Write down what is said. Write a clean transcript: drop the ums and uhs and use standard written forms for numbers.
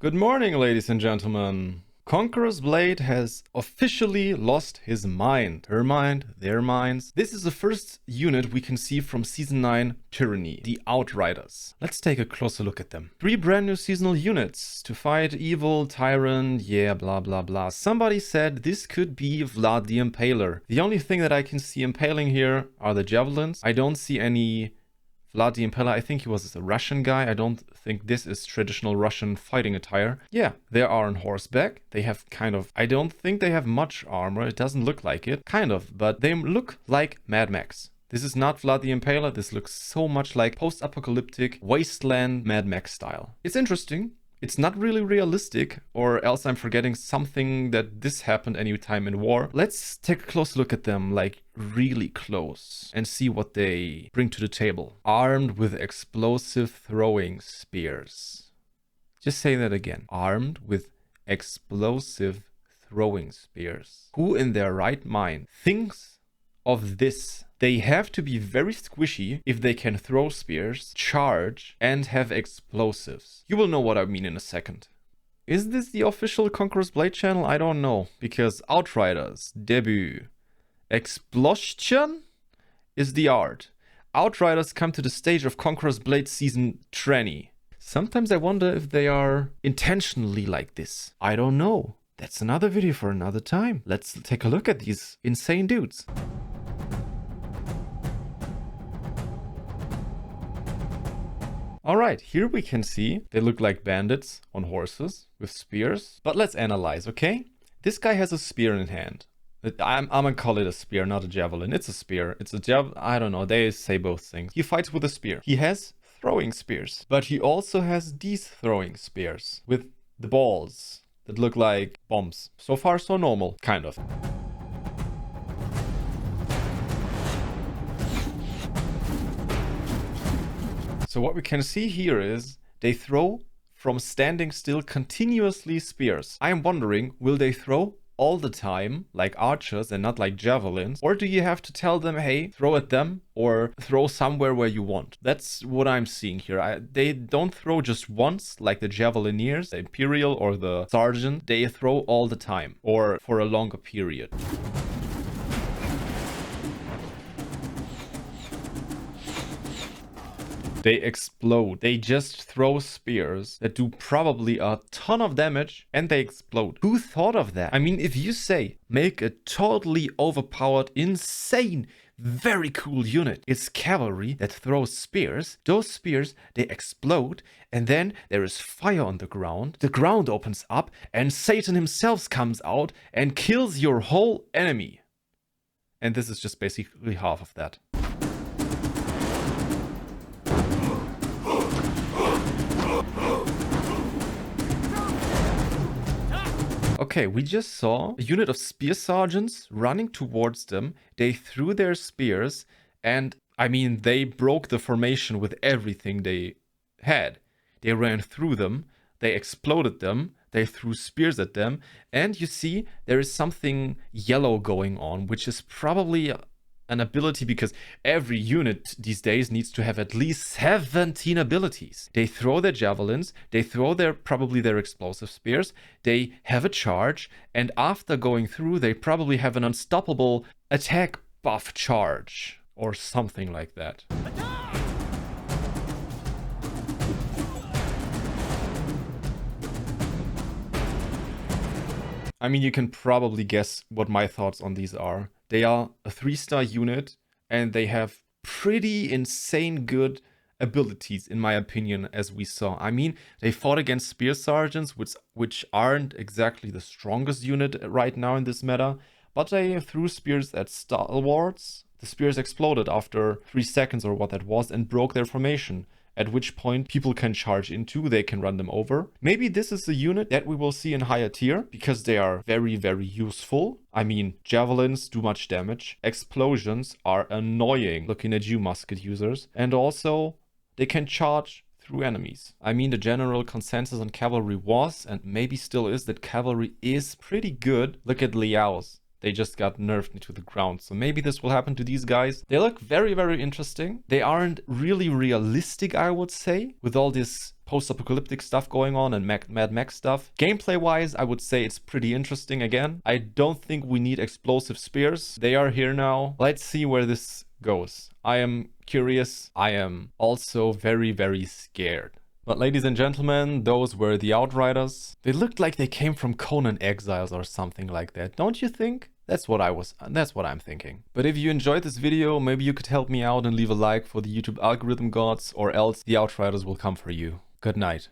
Good morning, ladies and gentlemen. Conqueror's Blade has officially lost his mind. Her mind, their minds. This is the first unit we can see from Season 9 Tyranny, the Outriders. Let's take a closer look at them. 3 brand new seasonal units to fight evil, tyrant, yeah, blah blah blah. Somebody said this could be Vlad the Impaler. The only thing that I can see impaling here are the javelins. I don't see any Vlad the Impaler. I think he was a Russian guy. I don't think this is traditional Russian fighting attire. Yeah, they are on horseback. They have I don't think they have much armor. It doesn't look like it. Kind of, but they look like Mad Max. This is not Vlad the Impaler. This looks so much like post-apocalyptic Wasteland Mad Max style. It's interesting. It's not really realistic, or else I'm forgetting something that this happened anytime in war. Let's take a close look at them, like really close, and see what they bring to the table. Armed with explosive throwing spears. Just say that again. Armed with explosive throwing spears. Who in their right mind thinks of this? They have to be very squishy if they can throw spears, charge, and have explosives. You will know what I mean in a second. Is this the official Conquerors Blade channel? I don't know, because Outriders debut. Explosion is the art. Outriders come to the stage of Conquerors Blade Season 20. Sometimes I wonder if they are intentionally like this. I don't know. That's another video for another time. Let's take a look at these insane dudes. Alright, here we can see they look like bandits on horses with spears. But let's analyze, okay? This guy has a spear in hand. I'm gonna call it a spear, not a javelin. It's a spear. It's a I don't know. They say both things. He fights with a spear. He has throwing spears. But he also has these throwing spears with the balls that look like bombs. So far, so normal. Kind of. So what we can see here is they throw from standing still continuously spears. I am wondering, will they throw all the time like archers and not like javelins? Or do you have to tell them, hey, throw at them or throw somewhere where you want? That's what I'm seeing here. They don't throw just once like the javelineers, the Imperial or the Sergeant. They throw all the time or for a longer period. They explode. They just throw spears that do probably a ton of damage and they explode. Who thought of that? I mean, if you say, make a totally overpowered, insane, very cool unit. It's cavalry that throws spears. Those spears, they explode and then there is fire on the ground. The ground opens up and Satan himself comes out and kills your whole enemy. And this is just basically half of that. Okay, we just saw a unit of spear sergeants running towards them. They threw their spears and, I mean, they broke the formation with everything they had. They ran through them, they exploded them, they threw spears at them, and you see there is something yellow going on, which is probably an ability, because every unit these days needs to have at least 17 abilities. They throw their javelins, they throw probably their explosive spears, they have a charge, and after going through, they probably have an unstoppable attack buff charge, or something like that. I mean, you can probably guess what my thoughts on these are. They are a 3-star unit and they have pretty insane good abilities, in my opinion, as we saw. I mean, they fought against spear sergeants, which aren't exactly the strongest unit right now in this meta, but they threw spears at stalwarts. The spears exploded after 3 seconds or what that was and broke their formation. At which point people can charge into, they can run them over. Maybe this is a unit that we will see in higher tier because they are very, very useful. I mean, javelins do much damage. Explosions are annoying, looking at you musket users. And also, they can charge through enemies. I mean, the general consensus on cavalry was, and maybe still is, that cavalry is pretty good. Look at Liao's. They just got nerfed into the ground. So maybe this will happen to these guys. They look very, very interesting. They aren't really realistic, I would say, with all this post-apocalyptic stuff going on and Mad Max stuff. Gameplay-wise, I would say it's pretty interesting again. I don't think we need explosive spears. They are here now. Let's see where this goes. I am curious. I am also very, very scared. But ladies and gentlemen, those were the Outriders. They looked like they came from Conan Exiles or something like that, don't you think? That's what I'm thinking. But if you enjoyed this video, maybe you could help me out and leave a like for the YouTube algorithm gods, or else the Outriders will come for you. Good night.